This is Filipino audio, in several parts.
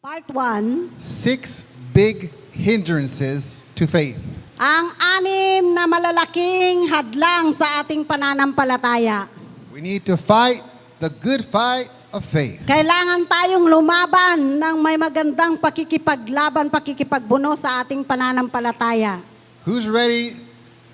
Part 1, 6 big hindrances to faith. ang 6 na malalaking hadlang sa ating pananampalataya. We need to fight the good fight of faith. Kailangan tayong lumaban ng may magandang pakikipagbuno sa ating pananampalataya. Who's ready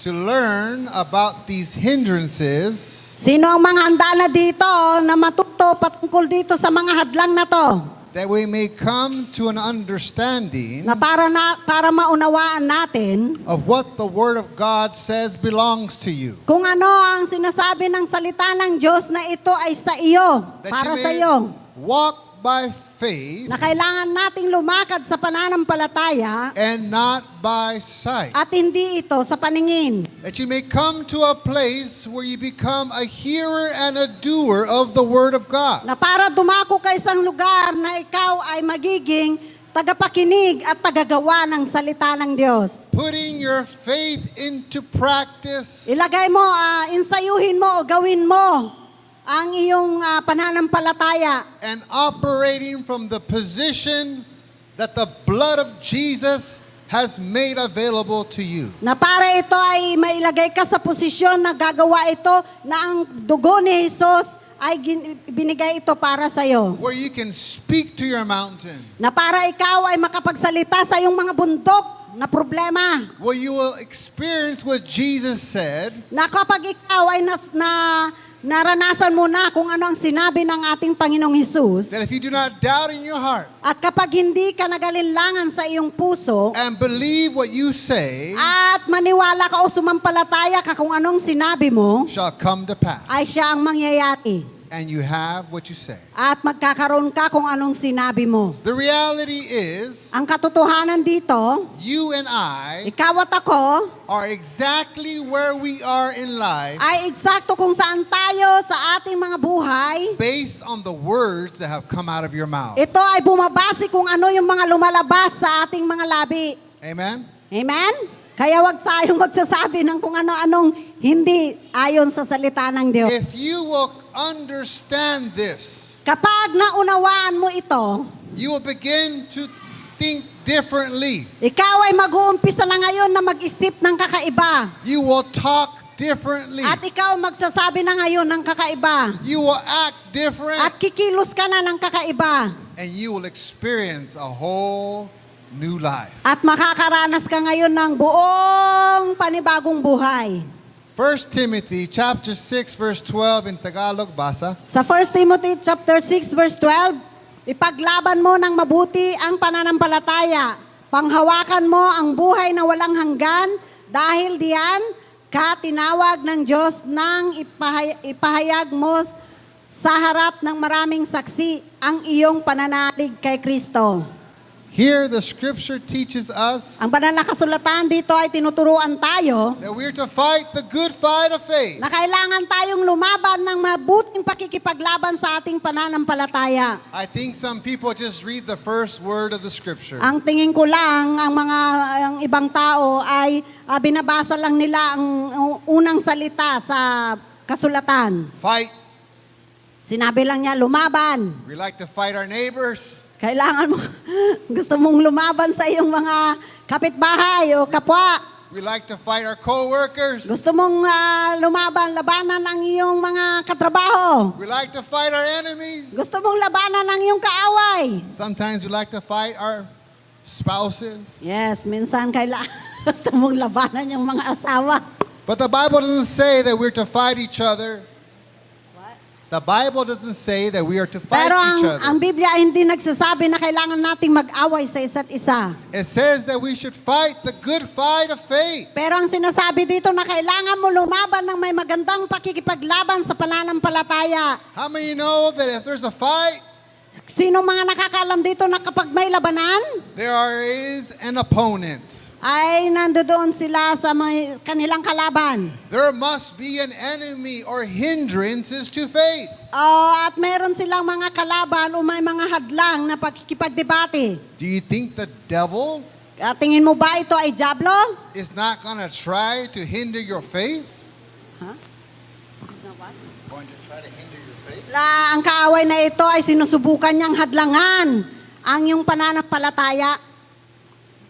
to learn about these hindrances Sino ang mga handa na dito na matuto patungkol dito sa mga hadlang na to? that we may come to an understanding Na para maunawaan natin of what the Word of God says belongs to you? kung ano ang sinasabi ng salita ng Diyos na ito ay sa iyo, That para you sa may iyo. walk by faith Na kailangan nating lumakad sa pananampalataya and not by sight. at hindi ito sa paningin. That you may come to a place where you become a hearer and a doer of the Word of God. Na para dumako ka isang lugar na ikaw ay magiging tagapakinig at tagagawa ng salita ng Diyos. Putting your faith into practice Ilagay mo, insayuhin mo o gawin mo ang iyong pananampalataya and operating from the position that the blood of Jesus has made available to you. na para ito ay mailagay ka sa posisyon na gagawa ito na ang dugo ni Jesus ay binigay ito para sa iyo. Where you can speak to your mountain. Na para ikaw ay makapagsalita sa iyong mga bundok na problema. Where you will experience what Jesus said, Na kapag ikaw ay naranasan mo na kung ano ang sinabi ng ating Panginoong Hesus, that if you do not doubt in your heart at kapag hindi ka nagalinlangan sa iyong puso, and believe what you say at maniwala ka o sumampalataya ka kung anong sinabi mo, shall come to pass, ay siya ang mangyayari. and you have what you say. At magkakaroon ka kung anong sinabi mo. The reality is, Ang katotohanan dito, you and I ikaw at ako, are exactly where we are in life ay eksakto kung saan tayo sa ating mga buhay. based on the words that have come out of your mouth. Ito ay bumabase kung ano yung mga lumalabas sa ating mga labi. Amen? Amen? Kaya wag tayong magsasabi ng kung ano-anong hindi ayon sa salita ng Diyos. If you will understand this, Kapag naunawaan mo ito, you will begin to think differently. ikaw ay mag-uumpisa na ngayon na mag-isip ng kakaiba. You will talk differently. At ikaw magsasabi na ngayon ng kakaiba. You will act different. At kikilos ka na ng kakaiba. And you will experience a whole new life. At makakaranas ka ngayon ng buong panibagong buhay. 1 Timothy chapter 6 verse 12 in Tagalog basa. Sa 1 Timothy chapter 6 verse 12, ipaglaban mo ng mabuti ang pananampalataya. Panghawakan mo ang buhay na walang hanggan dahil diyan ka tinawag ng Diyos nang ipahayag mo sa harap ng maraming saksi ang iyong pananalig kay Kristo. Here the scripture teaches us Ang banal na kasulatan dito ay tinuturuan tayo that we are to fight the good fight of faith. na kailangan tayong lumaban ng mabuting pakikipaglaban sa ating pananampalataya. I think some people just read the first word of the scripture. Ang tingin ko lang, ang ibang tao ay binabasa lang nila ang unang salita sa kasulatan. Fight. Sinabi lang niya, lumaban. We like to fight our neighbors. Kailangan mo, gusto mong lumaban sa iyong mga kapitbahay o kapwa. We like to fight our co-workers. Gusto mong labanan ang iyong mga katrabaho. We like to fight our enemies. Gusto mong labanan ang iyong kaaway. Sometimes we like to fight our spouses. Yes, minsan kailangan gusto mong labanan yung mga asawa. But the Bible doesn't say that we're to fight each other. The Bible doesn't say that we are to fight Pero each ang other. Biblia ay hindi nagsasabi na kailangan nating mag-away sa isa't isa. It says that we should fight the good fight of faith. Pero ang sinasabi dito na kailangan mo lumaban ng may magandang pakikipaglaban sa pananampalataya. How many know that if there's a fight, Sino mga nakakaalam dito na kapag may labanan, there is an opponent? ay nandoon sila sa kanilang kalaban. There must be an enemy or hindrances to faith. At meron silang mga kalaban o may mga hadlang na pakikipagdebate. Do you think the devil Tingin mo ba ito ay diablo? is not going to try to hinder your faith? Huh? Going to try to hinder your faith? Ang kaaway na ito ay sinusubukan niyang hadlangan ang iyong pananampalataya.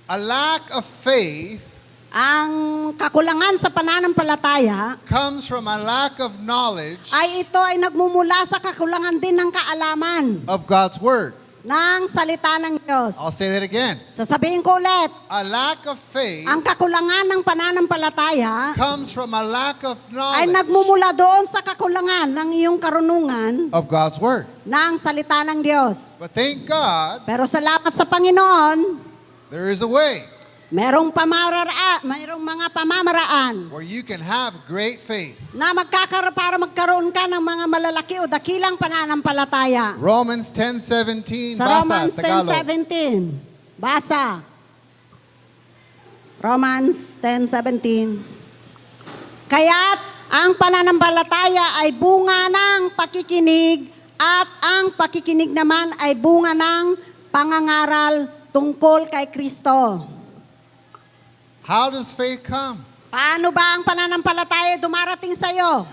A lack of faith Ang kakulangan sa pananampalataya comes from a lack of knowledge ay ito ay nagmumula sa kakulangan din ng kaalaman of God's Word. ng salita ng Diyos. I'll say that again. Sasabihin ko ulit, A lack of faith ang kakulangan ng pananampalataya comes from a lack of ay knowledge nagmumula doon sa kakulangan ng iyong karunungan of God's Word. ng salita ng Diyos. But thank God, Pero salamat sa Panginoon, there is a way mayroong mga pamamaraan where you can have great faith. na para magkaroon ka ng mga malalaki o dakilang pananampalataya. Romans 10:17, Sa Romans basa, Tagalog. 10:17. Basa. Romans 10:17. Kaya't ang pananampalataya ay bunga ng pakikinig at ang pakikinig naman ay bunga ng pangangaral tungkol kay Kristo. How does faith come? Paano ba ang pananampalataya dumarating sa iyo?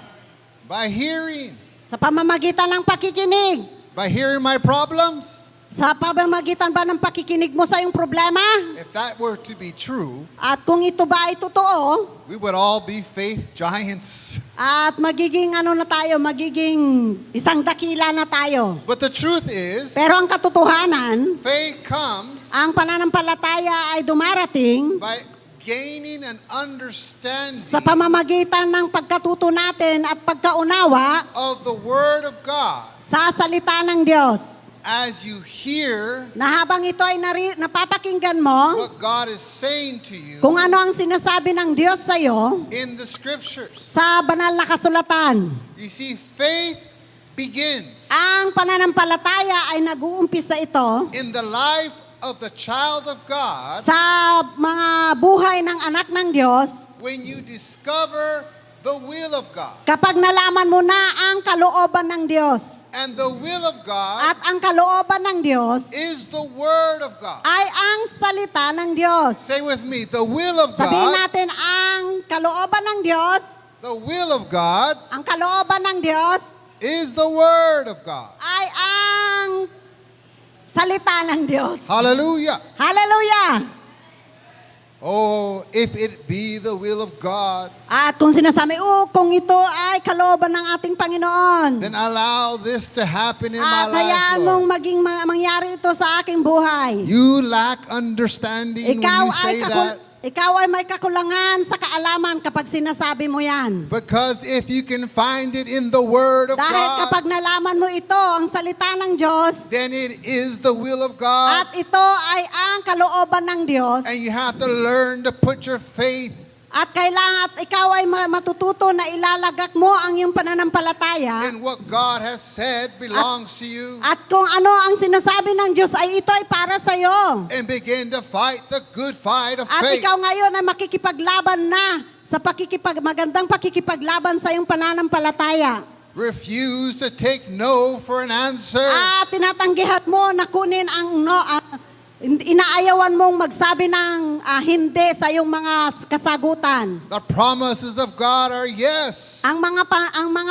By hearing. Sa pamamagitan ng pakikinig. By hearing my problems. Sa pamamagitan ba ng pakikinig mo sa iyong problema? If that were to be true, At kung ito ba ay totoo, we would all be faith giants. at magiging magiging isang dakila na tayo. But the truth is, Pero ang katotohanan, faith comes ang pananampalataya ay dumarating by gaining an understanding sa pamamagitan ng pagkatuto natin at pagkaunawa of the Word of God sa salita ng Diyos. as you hear Na habang ito ay napapakinggan mo, what God is saying to you kung ano ang sinasabi ng Diyos sa iyo in the Scriptures. sa banal na kasulatan. You see, faith begins Ang pananampalataya ay nag-uumpisa ito in the life of the child of God sa mga buhay ng anak ng Diyos when you discover the will of God. kapag nalaman mo na ang kalooban ng Diyos. And the will of God At ang kalooban ng Diyos is the Word of God. ay ang salita ng Diyos. Say with me, the will of Sabihin God, natin ang kalooban ng Diyos, the will of God ang kalooban ng Diyos is the Word of God. ay ang salita ng Diyos. Hallelujah. Hallelujah! Oh, if it be the will of God, At kung sinasabi, kung ito ay kalooban ng ating Panginoon, then allow this to happen in my at hayaan life, mong Lord. mangyari ito sa aking buhay. You lack understanding when Ikaw you ay, say that. ikaw ay may kakulangan sa kaalaman kapag sinasabi mo yan. Because if you can find it in the Word of Dahil God, kapag nalaman mo ito, ang salita ng Diyos, then it is the will of God. at ito ay ang kalooban ng Diyos, And you have to learn to put your faith at kailangan at ikaw ay matututo na ilalagak mo ang iyong pananampalataya, in what God has said belongs to you, at kung ano ang sinasabi ng Diyos ay ito ay para sa iyo. and begin to fight the good fight of At faith. ikaw ngayon ay makikipaglaban na sa magandang pakikipaglaban sa iyong pananampalataya. Refuse to take no for an answer. At tinatanggihan mo na kunin ang no, inaayawan mong magsabi ng hindi sa iyong mga kasagutan. The promises of God are yes Ang mga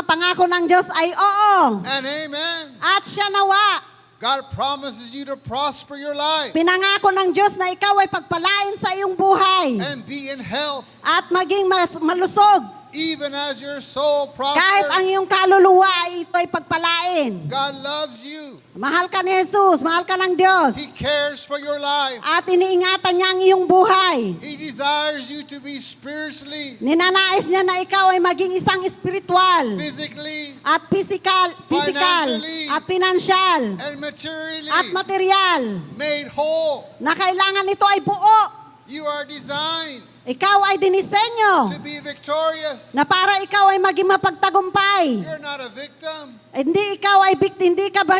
pangako ng Diyos ay oo. and amen. At siya nawa. God promises you to prosper your life Pinangako ng Diyos na ikaw ay pagpalain sa iyong buhay and be in health, at maging malusog. even as your soul Kahit ang prospers. iyong kaluluwa ay ito ay pagpalain. God loves you. Mahal ka ni Jesus, mahal ka ng Diyos. He cares for your life. At iniingatan niya ang iyong buhay. He desires you to be spiritually, Ninanais niya na ikaw ay maging isang espiritual physically, at physical Financially, at pinansyal and materially at material made whole. na kailangan ito ay buo. You are designed Ikaw ay dinisenyo to be victorious. na para ikaw ay maging mapagtagumpay. You're not a victim. Hindi ikaw ay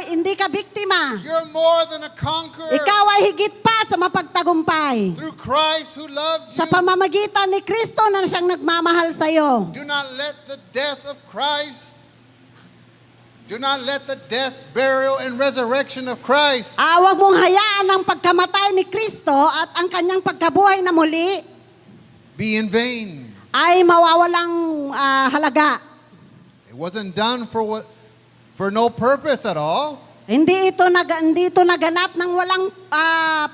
hindi ka biktima. You're more than a conqueror. Ikaw ay higit pa sa mapagtagumpay. Through Christ who loves Sa you. pamamagitan ni Kristo na siyang nagmamahal sa iyo. Do not let the death of Christ, do not let the death, burial, and resurrection of Christ Huwag mong hayaan ang pagkamatay ni Kristo at ang kanyang pagkabuhay na muli be in vain. ay mawawalang halaga. It wasn't done for no purpose at all. Hindi ito naganap ng walang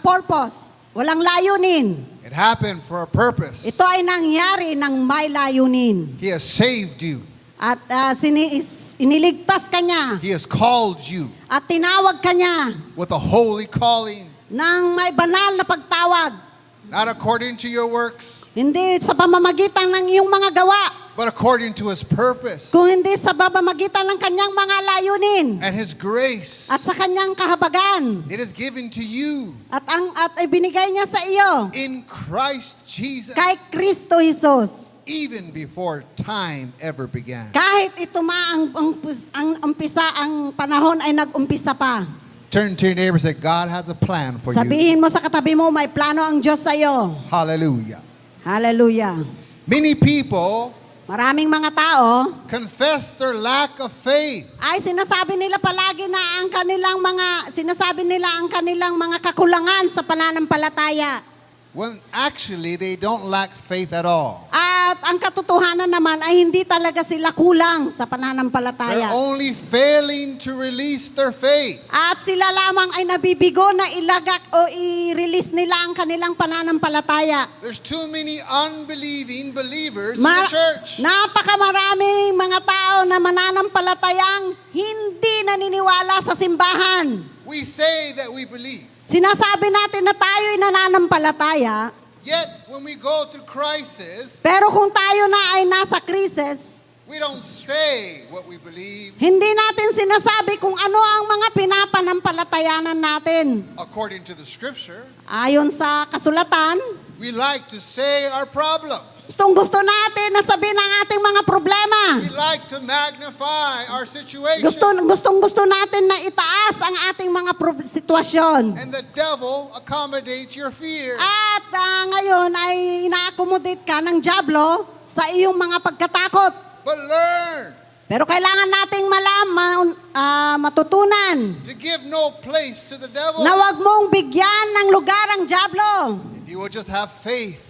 purpose, walang layunin. It happened for a purpose. Ito ay nangyari ng may layunin. He has saved you. At iniligtas ka niya. He has called you At tinawag ka niya with a holy calling, ng may banal na pagtawag. not according to your works, Hindi sa pamamagitan ng iyong mga gawa, but according to his purpose kung hindi sa pamamagitan ng kanyang mga layunin and his grace. at sa kanyang kahabagan. It is given to you At ibinigay niya sa iyo in Christ Jesus kay Kristo Jesus. even before time ever began. Kahit ito ang panahon ay nag-umpisa pa. Turn to your neighbor and say, God has a plan for you. Sabihin mo sa katabi mo, may plano ang Diyos sa iyo. Hallelujah. Hallelujah. Many people Maraming mga tao confess their lack of faith. ay sinasabi nila palagi na ang kanilang mga kakulangan sa pananampalataya. When actually they don't lack faith at all. At ang katotohanan naman ay hindi talaga sila kulang sa They're pananampalataya. only failing to release their faith. At sila lamang ay nabibigo na ilagak o i-release nila ang kanilang pananampalataya. There's too many unbelieving believers in the church. Napakamaraming mga tao na mananampalatayang hindi naniniwala sa simbahan. We say that we believe. Sinasabi natin na tayo'y nananampalataya, Yet, when we go through crisis, pero kung tayo na ay nasa krisis, we don't say what we believe hindi natin sinasabi kung ano ang mga pinapanampalatayanan natin. according to the scripture. Ayon sa kasulatan, We like to say our problems. gustong-gusto natin na sabihin ang ating mga problema. We like to magnify our situation. Gustong-gusto natin na itaas ang ating mga sitwasyon. And the devil accommodates your fear. At ngayon ay ina-accommodate ka ng dyablo sa iyong mga pagkatakot. But learn Pero kailangan nating matutunan to give no place to the devil. na wag mong bigyan ng lugar ang dyablo. If you will just have faith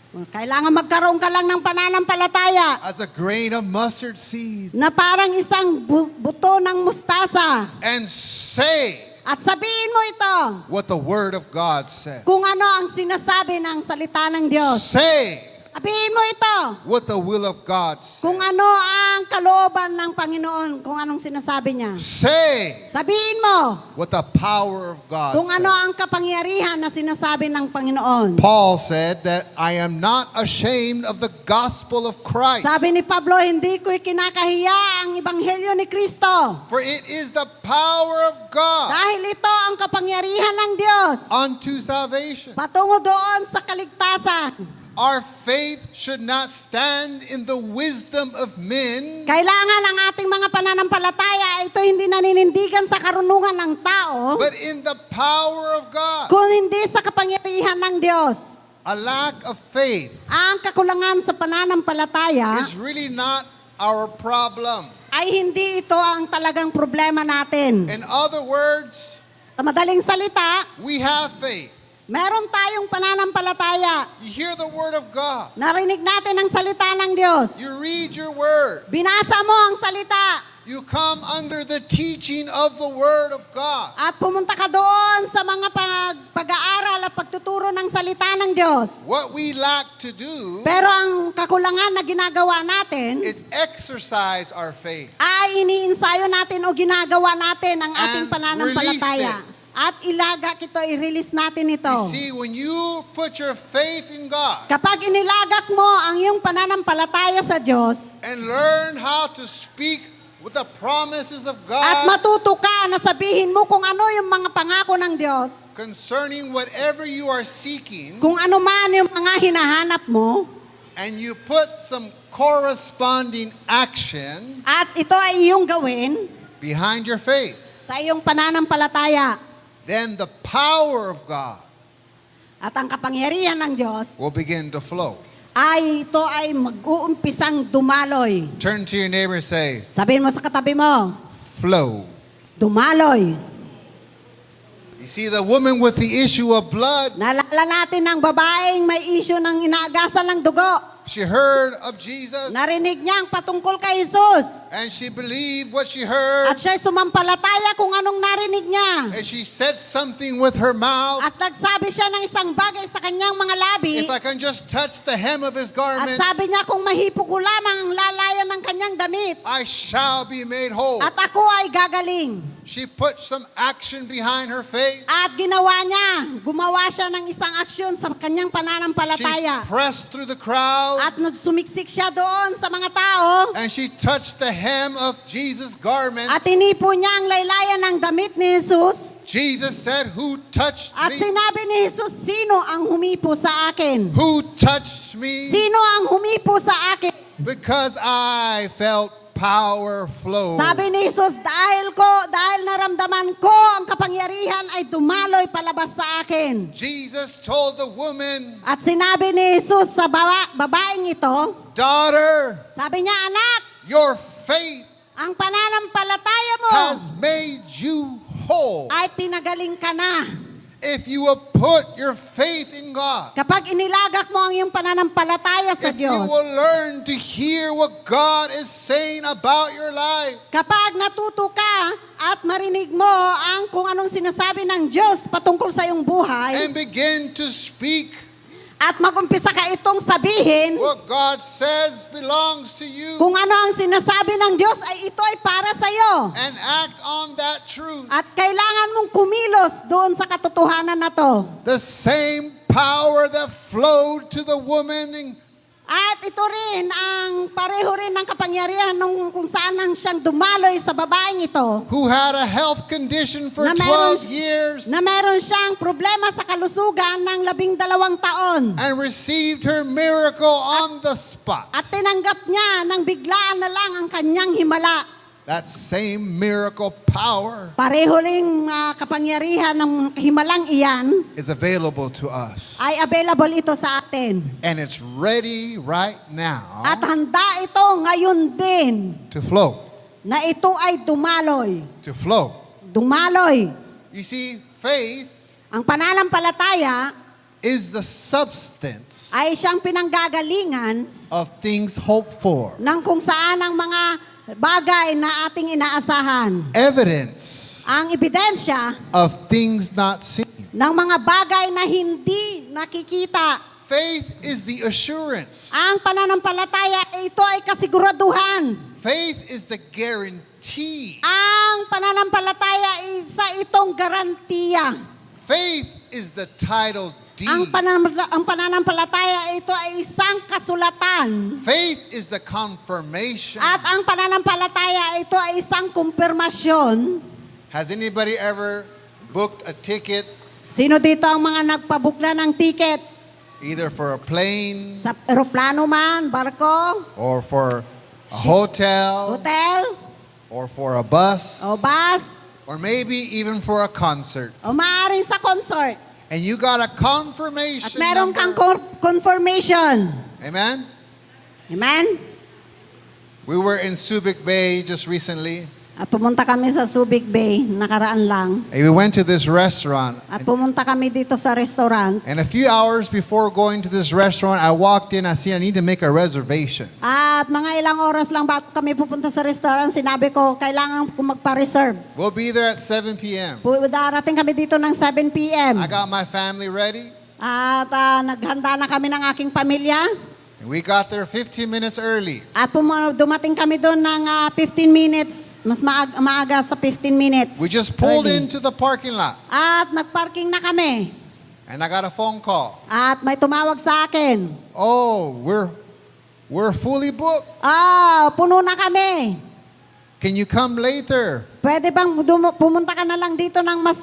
Kailangan magkaroon ka lang ng pananampalataya as a grain of mustard seed na parang isang buto ng mustasa. and say At sabihin mo ito what the word of God says. kung ano ang sinasabi ng salita ng Diyos. Say Sabihin mo ito what the will of God says. kung ano ang kalooban ng Panginoon, kung anong sinasabi niya. Say Sabihin mo what the power of God kung ano ang says. kapangyarihan na sinasabi ng Panginoon. Paul said that I am not ashamed of the gospel of Christ, Sabi ni Pablo, hindi ko'y kinakahiya ang ebanghelyo ni Kristo. for it is the power of God Dahil ito ang kapangyarihan ng Diyos unto salvation. patungo doon sa kaligtasan. Our faith should not stand in the wisdom of men, Kailangan ang ating mga pananampalataya ay ito hindi naninindigan sa karunungan ng tao, but in the power of God. kung hindi sa kapangyarihan ng Diyos. A lack of faith Ang kakulangan sa pananampalataya is really not our problem. ay hindi ito ang talagang problema natin. In other words, Sa madaling salita, we have faith. meron tayong pananampalataya. You hear the word of God. Narinig natin ang salita ng Diyos. You read your word. Binasa mo ang salita. You come under the teaching of the word of God. At pumunta ka doon sa mga pag-aaral at pagtuturo ng salita ng Diyos. What we lack to do Pero ang kakulangan na ginagawa natin is exercise our faith. ay iniinsayo natin o ginagawa natin ang ating And pananampalataya. release At ilagak ito, i-release natin ito. You see, when you put your faith in God Kapag inilagak mo ang iyong pananampalataya sa Diyos and learn how to speak with the promises of at God matuto ka na sabihin mo kung ano yung mga pangako ng Diyos, concerning whatever you are seeking, kung ano man yung mga hinahanap mo, and you put some corresponding action at ito ay iyong gawin behind your faith, sa iyong pananampalataya, then the power of God at ang kapangyarihan ng Diyos will begin to flow. ay ito ay mag-uumpisang dumaloy. Turn to your neighbor and say, Sabihin mo sa katabi mo, flow. dumaloy. You see, the woman with the issue of blood, Naalala natin ang babaeng may issue ng inaagasan ng dugo. She heard of Jesus Narinig niya ang patungkol kay Jesus. and she believed what she heard. At siya'y sumampalataya kung anong narinig niya. And she said something with her mouth. At nagsabi siya ng isang bagay sa kanyang mga labi. If I can just touch the hem of his At garment, sabi niya, kung mahipo ko lamang ang lalayan ng kanyang damit, I shall be made whole. at ako ay gagaling. She put some action behind her faith. At ginawa niya, gumawa siya ng isang aksyon sa kanyang She pananampalataya. pressed through the crowd At sumiksik siya doon sa mga tao. and she touched the hem of Jesus' garment. At inipo niya ang laylayan ng damit ni Jesus. Jesus said, "Who touched At me? sinabi ni Jesus, sino ang humipo sa akin? Who touched me?" Sino ang humipo sa akin? Because I felt power flow. Sabi ni Jesus, dahil naramdaman ko ang kapangyarihan ay dumaloy palabas sa akin. Jesus told the woman, At sinabi ni Jesus sa babaeng ito, "Daughter, sabi niya, anak, your faith ang pananampalataya mo has made you whole." ay pinagaling ka na. If you will put your faith in God, Kapag inilagak mo ang iyong pananampalataya sa if you Diyos, will learn to hear what God is saying about your life, kapag natuto ka at marinig mo ang kung anong sinasabi ng Diyos patungkol sa iyong buhay, and begin to speak at mag-umpisa ka itong sabihin, what God says belongs to you, kung ano ang sinasabi ng Diyos ay ito ay para sa iyo. and act on that truth, At kailangan mong kumilos doon sa katotohanan na to. the same power that flowed to the woman At ito rin ang pareho rin ng kapangyarihan nung kung saan nang siyang dumaloy sa babaeng ito who had a health condition for Na meron- 12 years na meron siyang problema sa kalusugan ng 12 taon. and received her miracle on the spot. At tinanggap niya nang biglaan na lang ang kanyang himala. That same miracle power Pareho ring kapangyarihan ng himalang iyan is available to us. ay available ito sa atin. And it's ready right now At handa ito ngayon din to flow. na ito ay dumaloy. To flow. Dumaloy. You see, faith Ang pananampalataya is the substance ay siyang pinanggagalingan of things hoped for. ng kung saan ang mga bagay na ating inaasahan. Evidence Ang ebidensya of things not seen. ng mga bagay na hindi nakikita. Faith is the assurance. Ang pananampalataya, ito ay kasiguraduhan. Faith is the guarantee. Ang pananampalataya, isa itong garantiya. Faith is the title Ang, deed. ang pananampalataya, ito ay isang kasulatan. Faith is the confirmation. At ang pananampalataya, ito ay isang kumpirmasyon. Has anybody ever booked a ticket Sino dito ang mga nagpabook na ng ticket? either for a plane Sa eroplano man, barko, or for a hotel hotel, or for a bus o bus, or maybe even for a concert? o maaaring sa concert. And you got a At confirmation meron kang number. confirmation. Amen? Amen? We were in Subic Bay just recently. At pumunta kami sa Subic Bay, nakaraan lang. And we went to this restaurant. At pumunta kami dito sa restaurant. And a few hours before going to this restaurant, I walked in. I said, I need to make a reservation. At mga ilang oras lang bago kami pupunta sa restaurant, sinabi ko, kailangan ko magpa-reserve. We'll be there at 7 p.m. Darating kami dito ng 7 p.m. I got my family ready. At naghanda na kami ng aking pamilya. And we got there 15 minutes early. At dumating kami doon ng 15 minutes, mas maaga sa 15 minutes. We just pulled early. into the parking lot. At nagparking na kami. And I got a phone call. At may tumawag sa akin. Oh, we're fully booked. Puno na kami. Can you come later? Pwede bang pumunta ka na lang dito ng mas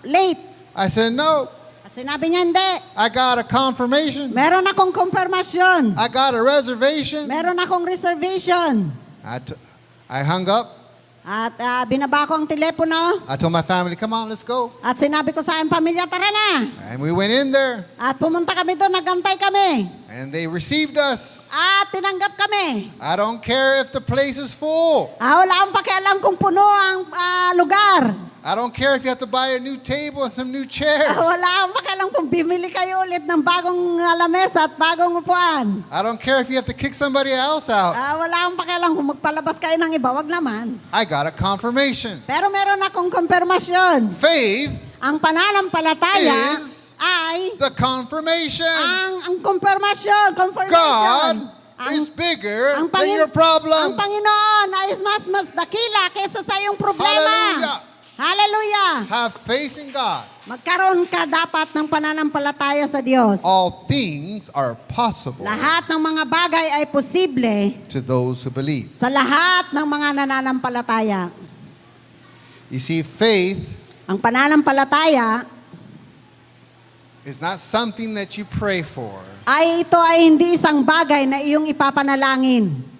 late? I said, no. Sinabi niya, hindi. I got a confirmation. Meron akong confirmation. I got a reservation. Meron akong reservation. I hung up. At binaba ko ang telepono. I told my family, come on, let's go. At sinabi ko sa aking pamilya, tara na. And we went in there. At pumunta kami doon, nagantay kami. And they received us. At tinanggap kami. I don't care if the place is full. Wala akong pakialam kung puno ang lugar. I don't care if you have to buy a new table and some new chairs. Wala akong pakialam kung bimili kayo ulit ng bagong lamesa at bagong upuan. I don't care if you have to kick somebody else out. Wala akong pakialam kung magpalabas kayo ng iba, wag naman. I got a confirmation. Pero meron akong konfirmasyon. Faith Ang pananampalataya is ay the confirmation. ang konfirmasyon. God Ang, is bigger ang than your ang problems. Panginoon ay mas dakila kaysa sa iyong problema. Hallelujah. Hallelujah. Have faith in God. Magkaroon ka dapat ng pananampalataya sa Diyos. All things are possible Lahat ng mga bagay ay posible to those who believe. sa lahat ng mga nananampalataya. You see, faith Ang pananampalataya is not something that you pray for. ito ay hindi isang bagay na iyong ipapanalangin.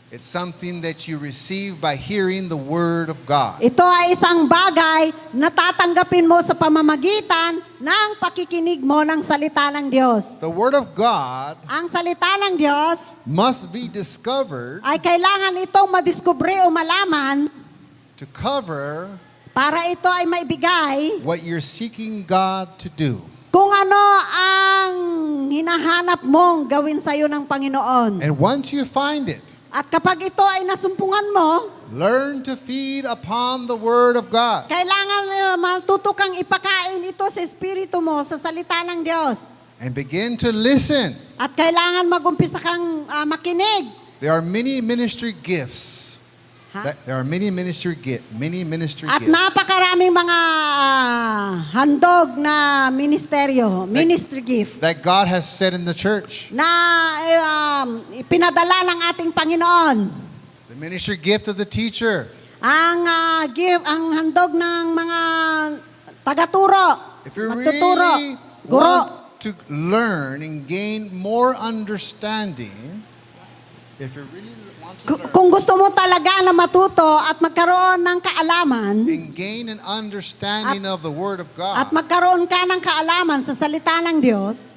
It's something that you receive by hearing the word of God. Ito ay isang bagay na tatanggapin mo sa pamamagitan ng pakikinig mo ng salita ng Diyos. The word of God Ang salita ng Diyos must be discovered ay kailangan itong madiskubre o malaman to cover para ito ay maibigay what you're seeking God to do. kung ano ang hinahanap mong gawin sa iyo ng Panginoon. And once you find it, At kapag ito ay nasumpungan mo, learn to feed upon the word of God. kailangan matuto kang ipakain ito sa espiritu mo, sa salita ng Diyos. And begin to listen. At kailangan magumpisa kang makinig. There are many ministry gifts. Ha? There are many ministry gifts. At napakaraming mga handog na ministeryo, ministry gift, That God has set in the church. na pinadala ng ating Panginoon. The ministry gift of the teacher. Ang handog ng mga tagaturo, If you magtuturo, really guro. want to learn and gain more understanding, if you really want to learn Kung gusto mo talaga na matuto at magkaroon ng kaalaman, and gain an understanding of the word of at God, magkaroon ka ng kaalaman sa salita ng Diyos,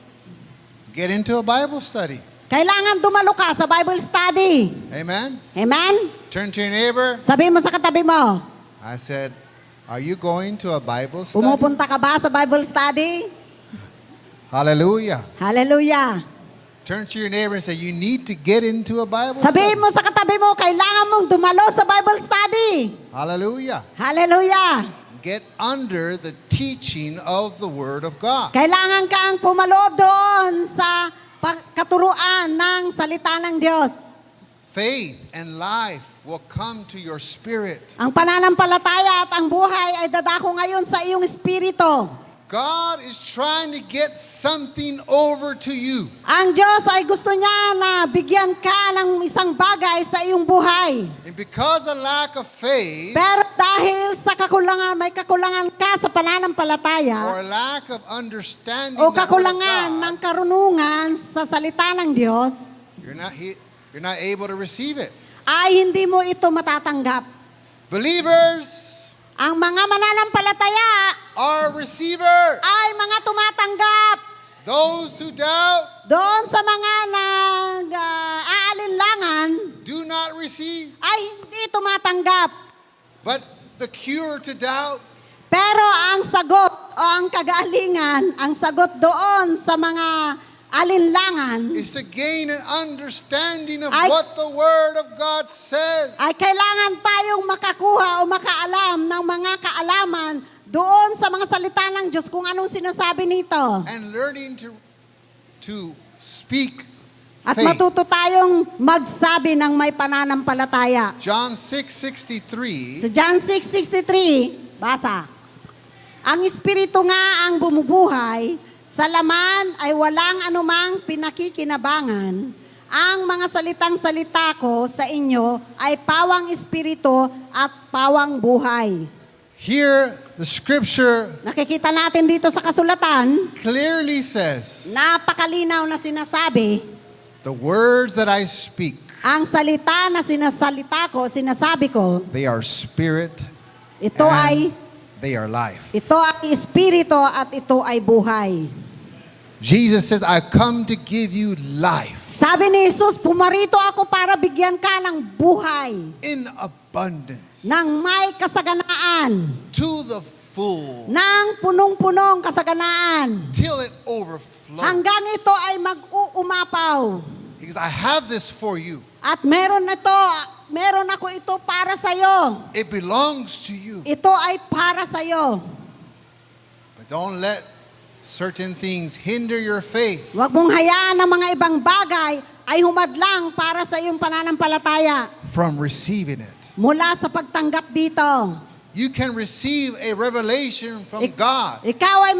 get into a Bible study. kailangan dumalo ka sa Bible study. Amen? Amen? Turn to your neighbor. Sabi mo sa katabi mo, I said, are you going to a Bible study? pumupunta ka ba sa Bible study? Hallelujah. Hallelujah. Turn to your neighbor and say, you need to get into a Bible Sabihin study. mo sa katabi mo, kailangan mong dumalo sa Bible study. Hallelujah. Hallelujah. Get under the teaching of the Word of God. Kailangan kang pumaloob doon sa katuruan ng salita ng Diyos. Faith and life will come to your spirit. Ang pananampalataya at ang buhay ay dadako ngayon sa iyong espiritu. God is trying to get something over to you. Ang Diyos ay gusto niya na bigyan ka ng isang bagay sa iyong buhay. And because of lack of faith Pero dahil sa kakulangan, may kakulangan ka sa pananampalataya or lack of understanding o the Word of kakulangan God, ng karunungan sa salita ng Diyos, you're not able to receive it. ay hindi mo ito matatanggap. Believers Ang mga mananampalataya are receivers. ay mga tumatanggap. Those who doubt Doon sa mga nag-aalinlangan do not receive. ay hindi tumatanggap. But the cure to doubt Pero ang sagot o ang kagalingan, ang sagot doon sa mga alinlangan is to gain an understanding of Ay- what the Word of God says. ay kailangan tayong makakuha o makaalam ng mga kaalaman doon sa mga salita ng Diyos kung anong sinasabi nito. And learning to speak At faith. matuto tayong magsabi ng may pananampalataya. John 6:63. Sa John 6:63, basa. Ang Espiritu nga ang bumubuhay, sa laman ay walang anumang pinakikinabangan. Ang mga salitang salita ko sa inyo ay pawang Espiritu at pawang buhay. Here, the scripture Nakikita natin dito sa kasulatan, clearly says, napakalinaw na sinasabi, the words that I speak, ang salita na sinasalita ko, sinasabi ko, they are spirit ito ay they are life. espiritu at ito ay buhay. Jesus says, I've come to give you life Sabi ni Jesus, pumarito ako para bigyan ka ng buhay, in abundance, ng may kasaganaan, to to the full ng punong-punong kasaganaan till it overflows. hanggang ito ay mag-uumapaw. Because I have this for you. At meron ako ito para sa iyo. It belongs to you. Ito ay para sa iyo. But don't let certain things hinder your faith. Huwag mong hayaan na mga ibang bagay ay humadlang para sa iyong pananampalataya From receiving it. mula sa pagtanggap dito. You can receive a revelation from Ik- God Ikaw ay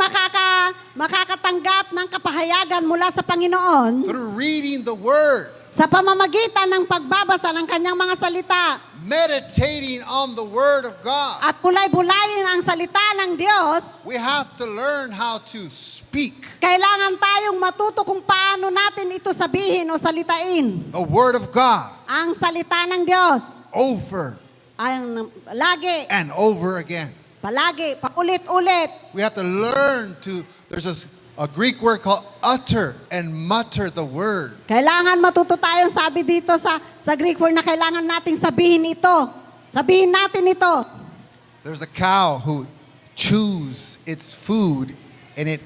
makakatanggap ng kapahayagan mula sa Panginoon through reading the Word, sa pamamagitan ng pagbabasa ng kanyang mga salita meditating on the Word of God. at bulay-bulayin ang salita ng Diyos. We have to learn how to speak Kailangan tayong matuto kung paano natin ito sabihin o salitain. the Word of God Ang salita ng Diyos over ay lagi, and over again. palagi, paulit-ulit. We have to learn to, there's a Greek word called utter and mutter the Word. Kailangan matuto tayong sabi dito sa Greek word na kailangan nating sabihin ito. Sabihin natin ito. There's a cow who chews its food and it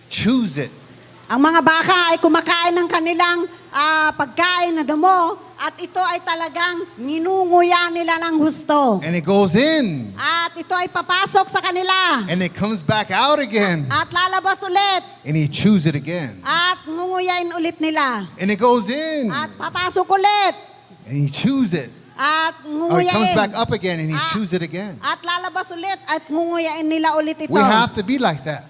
chews it. Ang mga baka ay kumakain ng kanilang pagkain na damo at ito ay talagang ninunguya nila ng husto. And it goes in At ito ay papasok sa kanila. and it comes back out again At lalabas ulit. and he chews it again. At ngunguyain ulit nila. And it goes in At papasok ulit. and he chews it. At Or it comes back ngunguyain. up again and he Ah. chews it again. At lalabas ulit. At ngunguyain nila ulit ito. We have to be like that.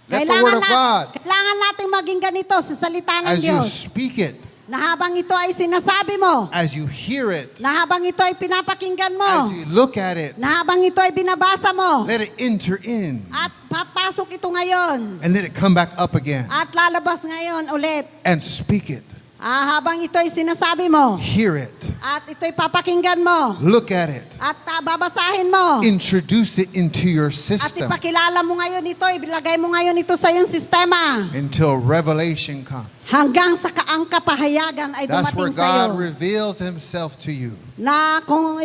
Let the Word of God, Kailangan nating maging ganito sa salita ng as you Diyos. speak it, Na habang ito ay sinasabi mo, as you hear it, na habang ito ay pinapakinggan as mo, you look at it, na habang ito ay binabasa mo, let it enter in at papasok ito ngayon, and let it come back up again at lalabas ngayon ulit. and speak it. Habang ito ay sinasabi mo, Hear it. at ito ay papakinggan mo, Look at it. at babasahin mo, Introduce it into your at system ipakilala mo ngayon ito, ibilagay mo ngayon ito sa iyong sistema, until revelation comes. hanggang sa ang kapahayagan ay That's where dumating sa iyo. God reveals himself to you. Na kung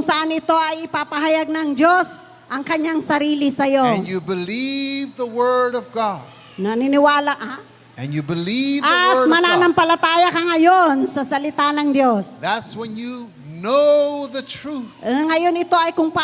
saan ito ay ipapahayag ng Diyos ang kanyang sarili sa iyo. And you believe the Word of God. Naniniwala, And you believe the At Word of God. mananampalataya ka ngayon sa salita ng Diyos. That's when you know the truth. Ngayon ito ay kung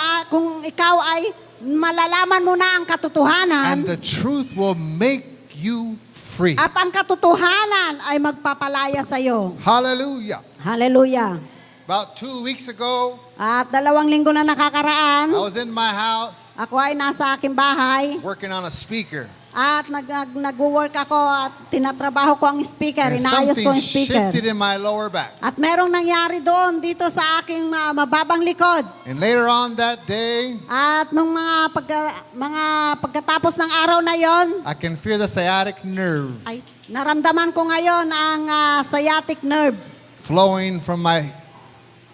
ikaw ay malalaman mo na ang katotohanan And the truth will make you free. at ang katotohanan ay magpapalaya sa iyo. Hallelujah. Hallelujah. About 2 weeks ago, At 2 linggo na nakakaraan, I was in my house ako ay nasa aking bahay working on a speaker. at nag-work ako at tinatrabaho ko ang speaker, And inayos ko something ang speaker. shifted in my lower back. At merong nangyari doon dito sa aking mababang likod. And later on that day, At nung mga pagkatapos ng araw na yon, I can feel the sciatic nerve ay naramdaman ko ngayon ang sciatic nerves flowing from my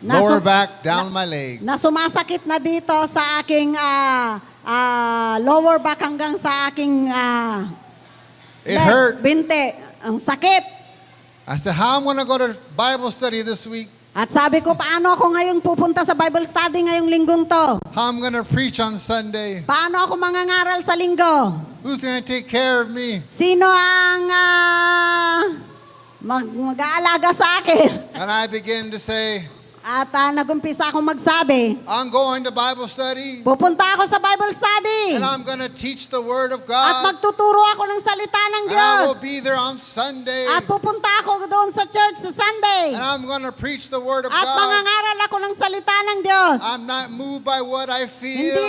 na, lower back down my leg. na sumasakit na dito sa aking lower back hanggang sa aking It legs, hurt. binte. Ang sakit. I said, how am I going to go to Bible study this week? At sabi ko, paano ako ngayon pupunta sa Bible study ngayong linggong to? How am I going to preach on Sunday? Paano ako mangangaral sa linggo? Who's going to take care of me? Sino ang mag-aalaga sa akin? And I began to say, At nagumpisa akong magsabi, I'm going to Bible study pupunta ako sa Bible study. and I'm going to teach the Word of At God. magtuturo ako ng salita ng And I Diyos. will be there on Sunday At pupunta ako doon sa church sa Sunday. and I'm going to preach the Word of At God. mangangaral ako ng salita ng Diyos. I'm not moved by what I Hindi feel.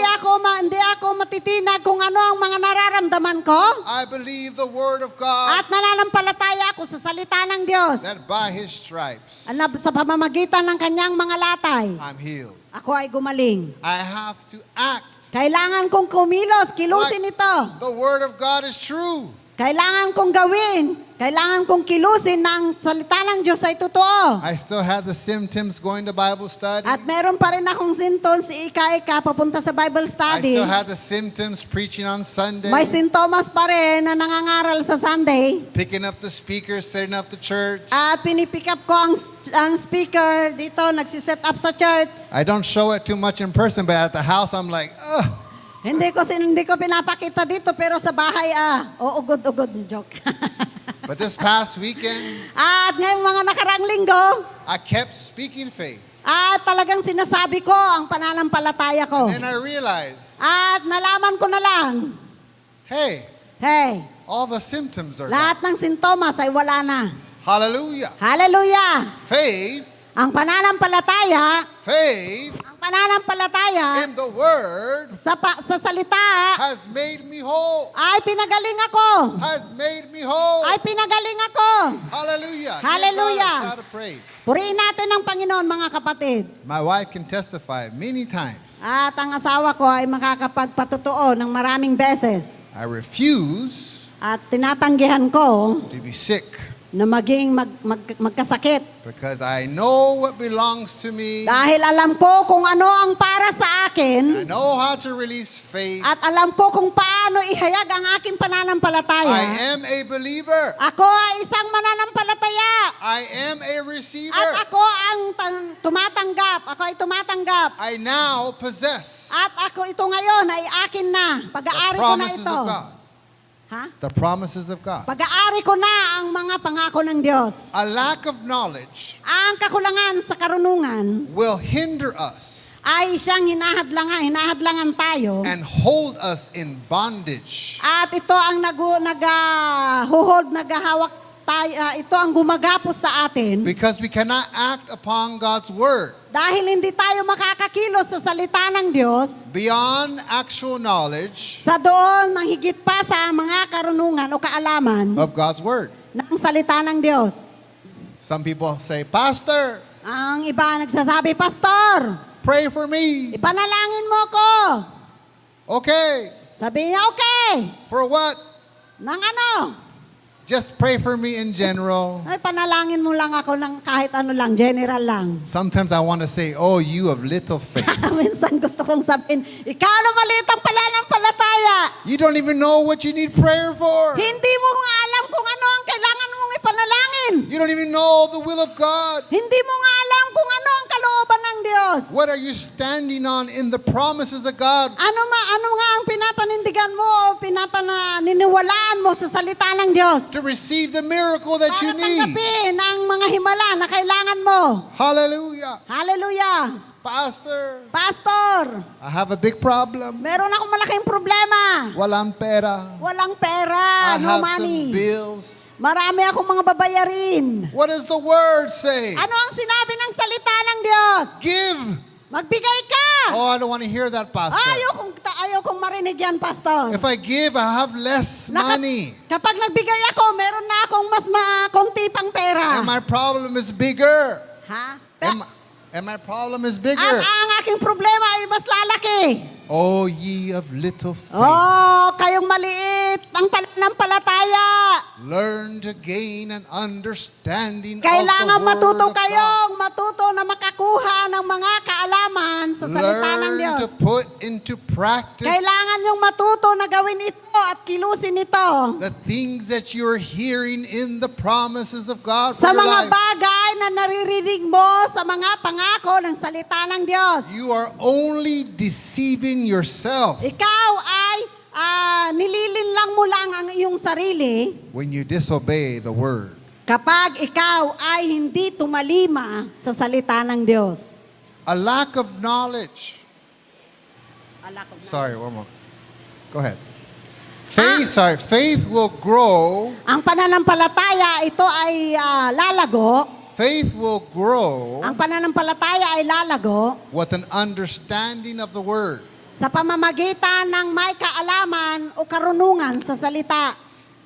hindi ako matitinag kung ano ang mga nararamdaman ko. I believe the Word of God At nananampalataya ako sa salita ng Diyos. that by His stripes Sa pamamagitan ng kanyang mga latay, I'm healed. ako ay gumaling. I have to act. Kailangan kong kilusin ito. The Word of God is true. Kailangan kong gawin. Kailangan kong kilusin ng salita ng Diyos ay totoo. I still had the symptoms going to Bible study. At meron pa rin akong symptoms, ika-ika, papunta sa Bible I study. still had the symptoms preaching on Sunday. May sintomas pa rin na nangangaral sa Sunday. Picking up the speakers, setting up the church. At pinipick up ko ang speaker dito, nagsiset up sa church. I don't show it too much in person, but at the house I'm like, ugh. Hindi ko pinapakita dito, pero sa bahay, uugod-ugod. Joke. But this past weekend, At ngayong mga nakaraang linggo, I kept speaking faith. talagang sinasabi ko ang pananampalataya ko. And I realized, At nalaman ko na lang, hey, hey, all the symptoms are gone. lahat ng sintomas ay wala na. Hallelujah. Hallelujah! Faith, Ang pananampalataya, faith in the word sa salita, has made me whole. ay pinagaling ako. Has made me whole. Ay pinagaling ako. Hallelujah. Give Hallelujah. God a shout of praise. Purihin natin ang Panginoon, mga kapatid. My wife can testify many times. At ang asawa ko ay makakapagpatotoo ng maraming beses. I refuse At tinatanggihan ko to be sick na maging magkasakit. because I know what belongs to me. Dahil alam ko kung ano ang para sa I akin know how to release faith. at alam ko kung paano ihayag ang aking pananampalataya. I am a believer. Ako ay isang mananampalataya. I am a receiver. At ako ang tumatanggap. Ako ay tumatanggap. I now possess At ako ito ngayon ay akin na. the Pag-aari ko na promises ito. of God. Ha? The promises of God. Pag-aari ko na ang mga pangako ng Diyos. A lack of knowledge Ang kakulangan sa karunungan will hinder us ay siyang hinahadlangan tayo. and hold us in bondage. At ito ang naghahawak tayo, ito ang gumagapos sa atin. Because we cannot act upon God's word Dahil hindi tayo makakakilos sa salita ng Diyos, beyond actual knowledge sa doon ng higit pa sa mga karunungan o kaalaman of God's word. ng salita ng Diyos. Some people say, Pastor, Ang iba nagsasabi, Pastor, pray for me. ipanalangin mo ko. Okay. Sabi niya, okay. For what? Nang ano? Just pray for me in general. Ay, panalangin mo lang ako ng kahit ano lang, general lang. Sometimes I want to say, oh, you of little faith. Minsan gusto kong sabihin, ikaw na maliit ang pananampalataya. You don't even know what you need prayer for. Hindi mo nga alam kung ano ang kailangan mong ipanalangin. You don't even know the will of God. Hindi mo nga alam kung ano ang kalooban ng Diyos. What are you standing on in the promises of God? Ano nga ang pinapanindigan mo o pinapaniniwalaan mo sa salita ng Diyos? To receive the miracle that you Para need. tanggapin ang mga himala na kailangan mo. Hallelujah. Hallelujah. Pastor, Pastor, I have a big problem. meron akong malaking problema. Walang pera. Walang pera, I no have money. some bills. Marami akong mga babayarin. What does the word say? Ano ang sinabi ng salita ng Diyos? Give. Magbigay ka! Oh, I don't want to hear that, Pastor. Ayokong marinig yan, Pastor. If I give, I have less money. Kapag nagbigay ako, meron na akong mas konti pang pera. And my problem is bigger. Ha? And my problem is At bigger. ang aking problema ay mas lalaki. Oh, ye of little faith. Oh, kayong maliit ang pananampalataya. Learn to gain an understanding Kailangan of the word matuto of God. kayong matuto na makakuha ng mga kaalaman sa salita ng Learn Diyos. to put into practice Kailangan yung matuto na gawin ito at kilusin ito the things that you're hearing in the promises of God sa for your mga life. bagay na naririnig mo sa mga pangako ng salita ng Diyos. You are only deceiving yourself Ikaw ay nililinlang mo lang ang iyong sarili when you disobey the word. kapag ikaw ay hindi tumalima sa salita ng Diyos. A lack of knowledge. Sorry, one more. Go ahead. Faith will grow. Ang pananampalataya, ito ay lalago. Faith will grow Ang pananampalataya ay lalago with an understanding of the word. sa pamamagitan ng may kaalaman o karunungan sa salita.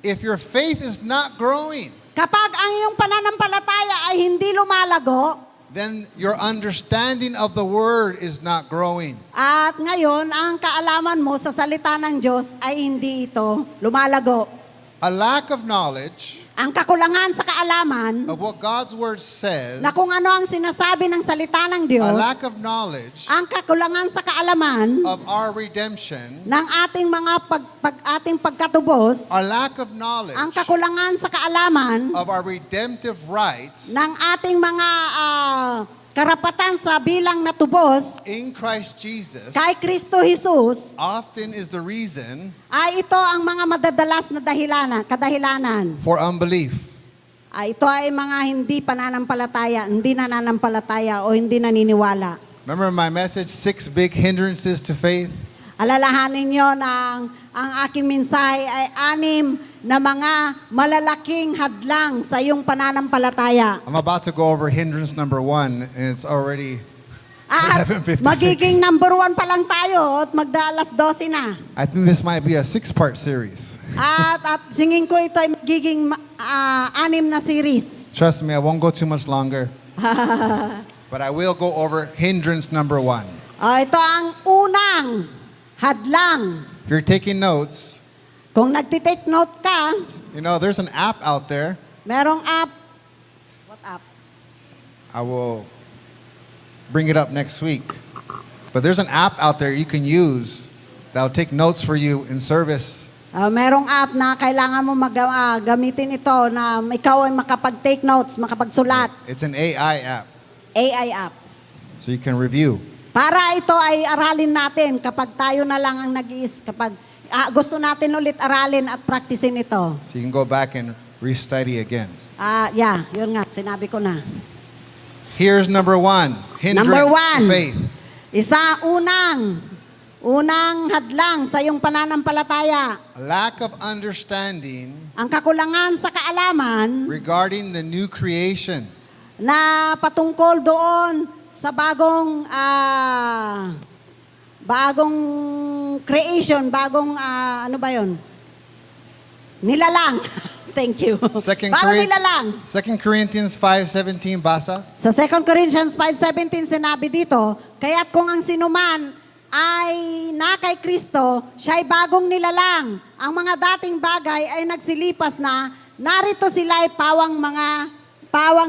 If your faith is not growing, Kapag ang iyong pananampalataya ay hindi lumalago, then your understanding of the word is not growing. at ngayon ang kaalaman mo sa salita ng Diyos ay hindi ito lumalago. A lack of knowledge Ang kakulangan sa kaalaman of what God's word says, na kung ano ang sinasabi ng salita ng a Diyos, lack of knowledge ang kakulangan sa kaalaman of our redemption, ng ating mga ating pagkatubos, a lack of knowledge ang kakulangan sa kaalaman of our redemptive rights, ng ating mga karapatan sa bilang natubos in Christ Jesus kay Kristo Jesus, often is the reason ay ito ang mga madadalas na kadahilanan. for unbelief. Ito ay mga hindi pananampalataya, hindi nananampalataya o hindi naniniwala. Remember my message, 6 big hindrances to faith? Alalahanin nyo na ang aking mensahe ay 6 na mga malalaking hadlang sa iyong pananampalataya. I'm about to go over hindrance number 1, and it's already At 11:56. magiging number 1 pa lang tayo at magdalas 12 na. I think this might be a 6-part series. At singin ko ito ay magiging 6 na series. Trust me, I won't go too much longer. But I will go over hindrance number 1. Ito ang unang hadlang. If you're taking notes, Kung nagtitake note ka, you know, there's an app out there. merong app. What app? I will bring it up next week. But there's an app out there you can use that'll take notes for you in service. Merong app na kailangan mo gamitin ito na ikaw ay makapag-take notes, makapagsulat. It's an AI app, AI apps. so you can review. Para ito ay aralin natin kapag tayo na lang ang kapag gusto natin ulit aralin at practicein ito. So you can go back and restudy again. Yun nga, sinabi ko na. Here's number 1, hindrance Number to 1. faith. Unang hadlang sa iyong pananampalataya, Lack of understanding ang kakulangan sa kaalaman regarding the new creation. na patungkol doon sa bagong creation, ano ba yun? Nilalang. Thank you. Bagong nilalang. 2 Corinthians 5:17, basa. Sa 2 Corinthians 5:17 sinabi dito, kaya't kung ang sinuman ay na kay Kristo, siya ay bagong nilalang. Ang mga dating bagay ay nagsilipas na, narito sila ay pawang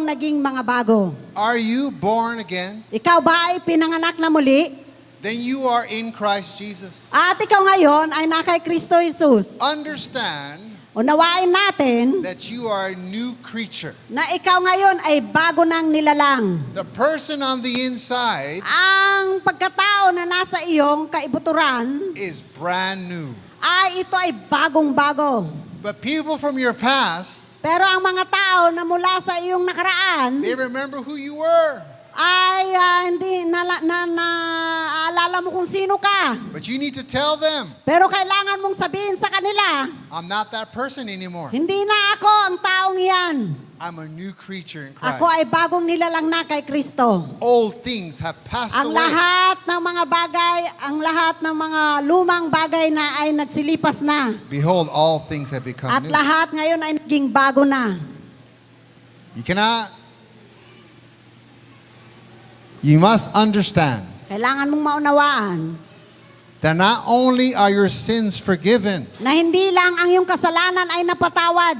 naging mga bago. Are you born again? Ikaw ba ay pinanganak na muli? Then you are in Christ Jesus. At ikaw ngayon ay na kay Kristo Jesus. Understand Unawain natin that you are a new creature. na ikaw ngayon ay bago ng nilalang. The person on the inside Ang pagkatao na nasa iyong kaibuturan is brand new. ay ito ay bagong-bago. But people from your past, Pero ang mga tao na mula sa iyong nakaraan they remember who you were. ay hindi naalala mo kung sino ka. But you need to tell them, Pero kailangan mong sabihin sa kanila, I'm not that person anymore. hindi na ako ang taong iyan. I'm a new creature in Ako ay Christ. bagong nilalang na kay Kristo. Old things have passed Ang away. lahat ng mga bagay, ang lahat ng mga lumang bagay na ay nagsilipas na. Behold, all things have become At new. lahat ngayon ay naging bago na. You must understand Kailangan mong maunawaan that not only are your sins forgiven na hindi lang ang iyong kasalanan ay napatawad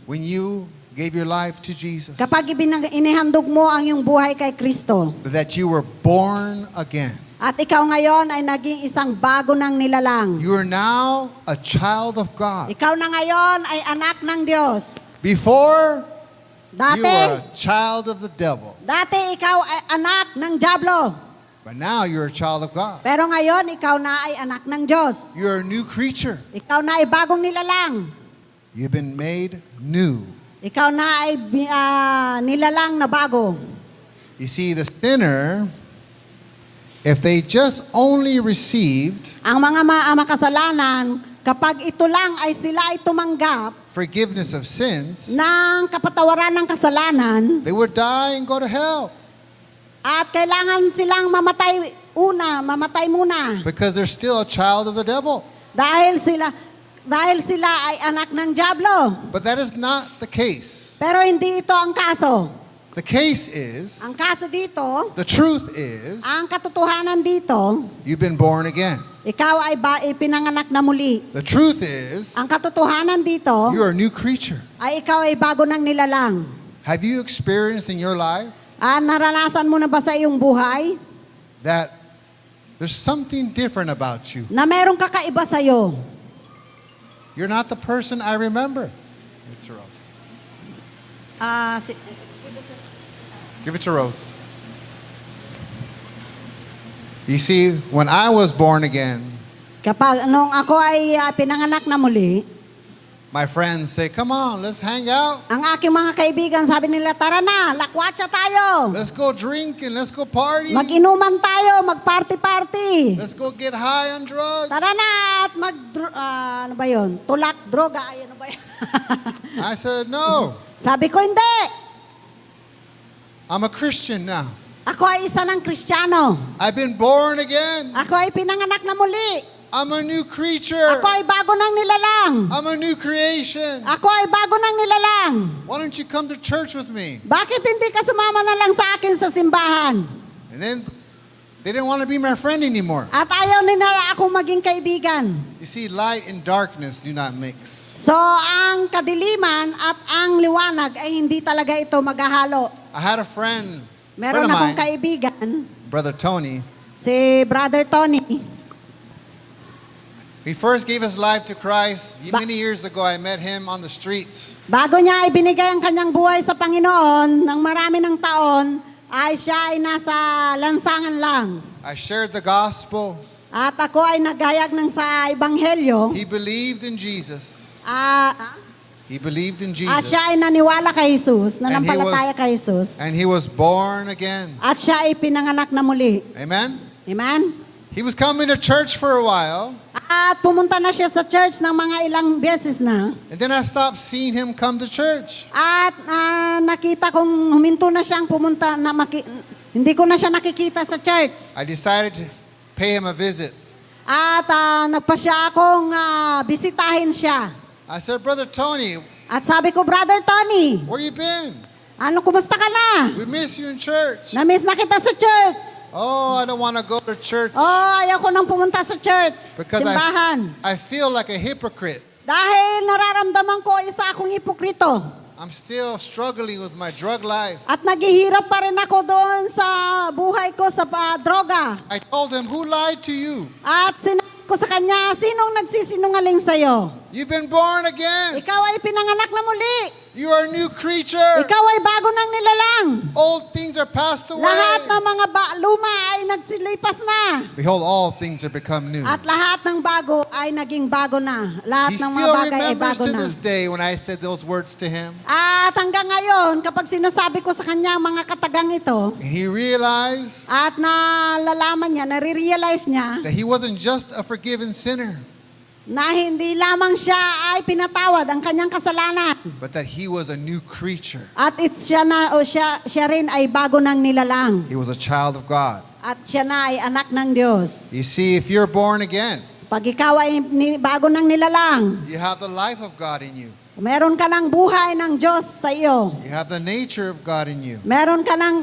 when you gave your life to Jesus, kapag inihandog mo ang iyong buhay kay Kristo. but that you were born again. At ikaw ngayon ay naging isang bago ng nilalang. You are now a child of God. Ikaw na ngayon ay anak ng Diyos. Before, you Dati, were a child of the devil. dati ikaw ay anak ng Diablo. But now you're a child of God. Pero ngayon, ikaw na ay anak ng Diyos. You're a new creature. Ikaw na ay bagong nilalang. You've been made new. Ikaw na ay nilalang na bago. You see, the sinner, if they just only received Ang mga makasalanan, kapag ito lang ay sila ay tumanggap forgiveness of sins, ng kapatawaran ng kasalanan, they would die and go to hell at kailangan silang mamatay muna. because they're still a child of the devil. Dahil sila ay anak ng Diablo. But that is not the case. Pero hindi ito ang kaso. The case is, Ang kaso dito, the truth is, ang katotohanan dito, you've been born again. ikaw ay pinanganak na muli. The truth is, Ang katotohanan dito you're a new creature. ay ikaw ay bago ng nilalang. Have you experienced in your life Naranasan mo na ba sa iyong buhay that there's something different about you? na merong kakaiba sa iyo? You're not the person I remember. It's Rose. Give it to Rose. You see, when I was born again, Kapag nung ako ay pinanganak na muli, my friends say, come on, let's hang out. ang aking mga kaibigan sabi nila, tara na, lakwatsa tayo. Let's go drinking. Let's go party. Mag-inuman tayo, mag-party-party. Let's go get high on drugs. Tara na at ano ba yun? Tulak, droga, ay ano ba yun? I said, no, Sabi ko, hindi. I'm a Christian now. Ako ay isa ng Kristiyano. I've been born again. Ako ay pinanganak na muli. I'm a new creature. Ako ay bago ng nilalang. I'm a new creation. Ako ay bago ng nilalang. Why don't you come to church with me? Bakit hindi ka sumama na lang sa akin sa simbahan? And then they didn't want to be my friend anymore. At ayaw nila akong maging kaibigan. You see, light and darkness do not mix. So, ang kadiliman at ang liwanag ay hindi talaga ito maghahalo. I had a friend Meron of akong mine, kaibigan, Brother Tony. si Brother Tony. He first gave his life to Christ. Ba- Many years ago, I met him on the streets. Bago niya ibinigay ang kanyang buhay sa Panginoon, ng marami ng taon, ay siya ay nasa lansangan lang. I shared the gospel. At ako ay naghayag ng sa Ebanghelyo. He believed in Jesus. At He believed in Jesus. siya ay naniwala kay Jesus, nanampalataya kay Jesus. And he was born again. At siya ay pinanganak na muli. Amen? Amen? He was coming to church for a while. At pumunta na siya sa church ng mga ilang beses na. And then I stopped seeing him come to church. At nakita kong huminto na siyang pumunta na hindi ko na siya nakikita sa church. I decided to pay him a visit. At nagpasya akong bisitahin siya. I said, Brother Tony, At sabi ko, Brother Tony, where you been? ano, kumusta ka na? We miss you in church. Namiss na kita sa church. Oh, I don't want to go to church Oh, ayaw ko nang pumunta sa church. because Simbahan. I feel like a hypocrite. Dahil nararamdaman ko isa akong hipokrito. I'm still struggling with my drug life. At naghihirap pa rin ako doon sa buhay ko sa droga. I told him, who lied to you? At sinabi ko sa kanya, sinong nagsisinungaling sa'yo? You've been born again. Ikaw ay pinanganak na muli. You are a new creature. Ikaw ay bago ng nilalang. Old things are passed away. Lahat ng mga luma ay nagsilipas na. Behold, all things are become new. At lahat ng bago ay naging bago na. Lahat He ng mga still bagay ay remembers bago to na. this day when I said those words to him. At hanggang ngayon, kapag sinasabi ko sa kanya ang mga katagang ito, And he realized at nalalaman niya, nare-realize niya, that he wasn't just a forgiven sinner, na hindi lamang siya ay pinatawad ang kanyang kasalanan. but that he was a new creature. At siya rin ay bago ng nilalang. He was a child of God. At siya na ay anak ng Diyos. You see, if you're born again, Pag ikaw ay bago ng nilalang, you have the life of God in you. meron ka ng buhay ng Diyos sa iyo. You have the nature of God in you. Meron ka ng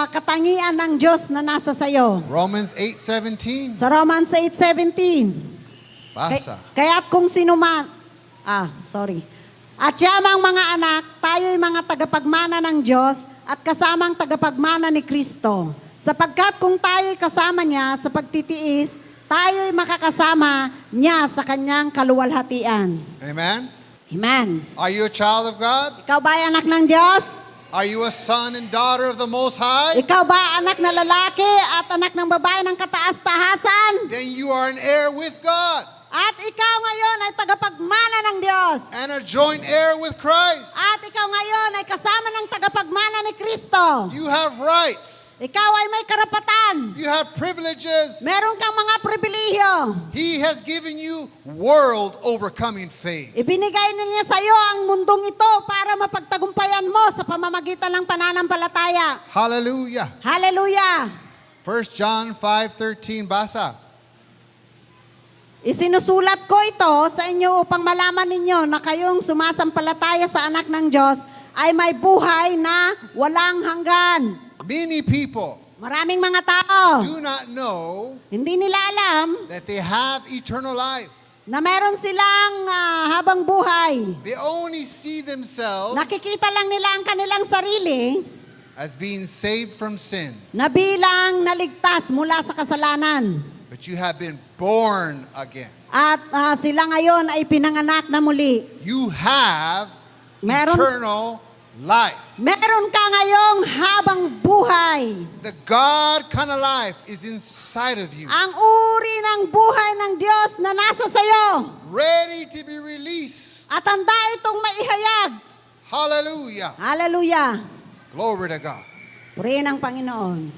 katangian ng Diyos na nasa sa iyo. Romans 8:17. Sa Romans 8:17. Basa. Kaya't kung sino man, At yamang mga anak, tayo'y mga tagapagmana ng Diyos at kasamang tagapagmana ni Kristo. Sapagkat kung tayo'y kasama niya sa pagtitiis, tayo'y makakasama niya sa kanyang kaluwalhatian. Amen. Amen. Are you a child of God? Ikaw ba ay anak ng Diyos? Are you a son and daughter of the Most High? Ikaw ba anak na lalaki at anak ng babae ng kataas-tahasan? Then you are an heir with God At ikaw ngayon ay tagapagmana ng Diyos. and a joint heir with Christ. At ikaw ngayon ay kasama ng tagapagmana ni Kristo. You have rights. Ikaw ay may karapatan. You have privileges. Meron kang mga pribilehyo. He has given you world overcoming faith. Ibinigay niya sa iyo ang mundong ito para mapagtagumpayan mo sa pamamagitan ng pananampalataya. Hallelujah. Hallelujah! 1 John 5:13 basa. Isinusulat ko ito sa inyo upang malaman ninyo na kayong sumasampalataya sa anak ng Diyos ay may buhay na walang hanggan. Many people Maraming mga tao, do not know hindi nila alam that they have eternal life. na meron silang habang buhay. They only see themselves Nakikita lang nila ang kanilang sarili as being saved from sin. na bilang naligtas mula sa kasalanan. But you have been born again. At sila ngayon ay pinanganak na muli. You have Meron- eternal life. Meron ka ngayong habang buhay. The God kind of life is inside of you, Ang uri ng buhay ng Diyos na nasa sayo. ready to be released. At handa itong maihayag. Hallelujah. Hallelujah. Glory to God. Purihin ang Panginoon.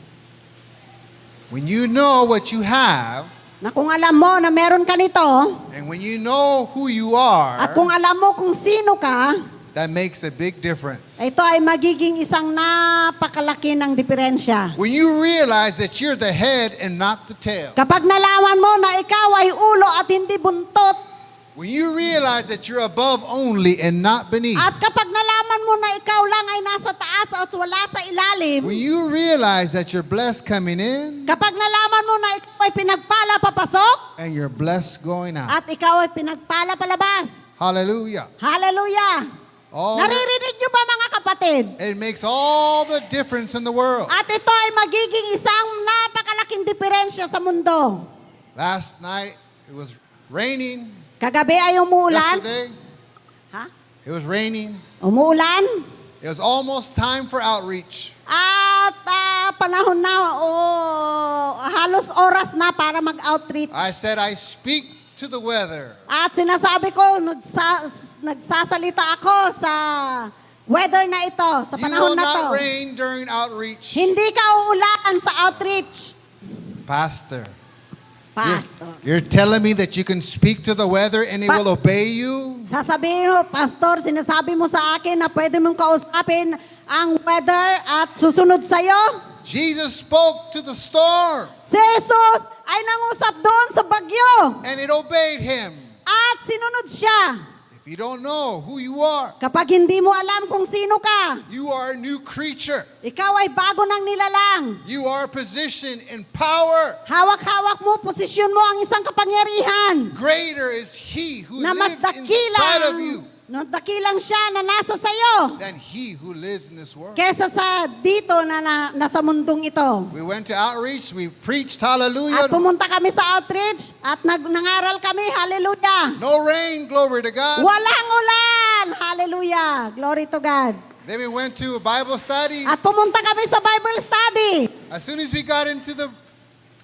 When you know what you have, Na kung alam mo na meron ka nito, and when you know who you are, at kung alam mo kung sino ka, that makes a big difference. ito ay magiging isang napakalaki ng diferensya. When you realize that you're the head and not the tail, Kapag nalaman mo na ikaw ay ulo at hindi buntot, when you realize that you're above only and not beneath, at kapag nalaman mo na ikaw lang ay nasa taas at wala sa ilalim, when you realize that you're blessed coming in kapag nalaman mo na ikaw ay pinagpala papasok, and you're blessed going out. at ikaw ay pinagpala palabas. Hallelujah. Hallelujah! All Naririnig niyo ba mga kapatid? it makes all the difference in the world. At ito ay magiging isang napakalaking diferensya sa mundo. Last night it was raining. Kagabi ay umuulan. Yesterday Ha? it was raining. Umuulan. It was almost time for outreach. At panahon na, halos oras na para mag-outreach. I said, I speak to the weather. At sinasabi ko, nagsasalita ako sa weather na ito, sa You panahon will na to. not rain during outreach. Hindi ka uulan sa outreach, Pastor, Pastor. you're telling me that you can speak to the weather and it Pa- will obey you? Sasabihin mo, Pastor, sinasabi mo sa akin na pwede mong kausapin ang weather at susunod sa'yo? Jesus spoke to the storm Si Jesus ay nangusap doon sa bagyo and it obeyed him. at sinunod siya. If you don't know who you are, Kapag hindi mo alam kung sino ka, you are a new creature. ikaw ay bago ng nilalang. You are positioned in power. Hawak-hawak mo, posisyon mo ang isang kapangyarihan Greater is he who na mas lives inside of you dakilang siya na nasa sayo than he who lives in this world. kesa sa dito na nasa mundong ito. We went to outreach, we preached, At hallelujah. pumunta kami sa outreach at nangaral kami, hallelujah. No rain, glory to God. Walang ulan, hallelujah. Glory to God. Then we went to a Bible study. At pumunta kami sa Bible study. As soon as we got into the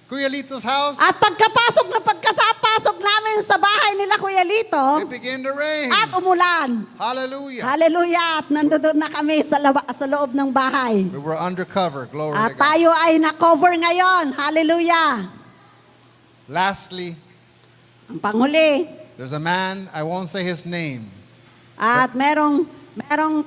Kuya Lito's house, At pagkapasok namin sa bahay nila Kuya Lito, it began to rain. at umulan. Hallelujah. Hallelujah. At nandoon na kami sa loob ng bahay. We were undercover, glory At to God. tayo ay na-cover ngayon. Hallelujah. Lastly, Ang panghuli. there's a man, I won't say his name, At merong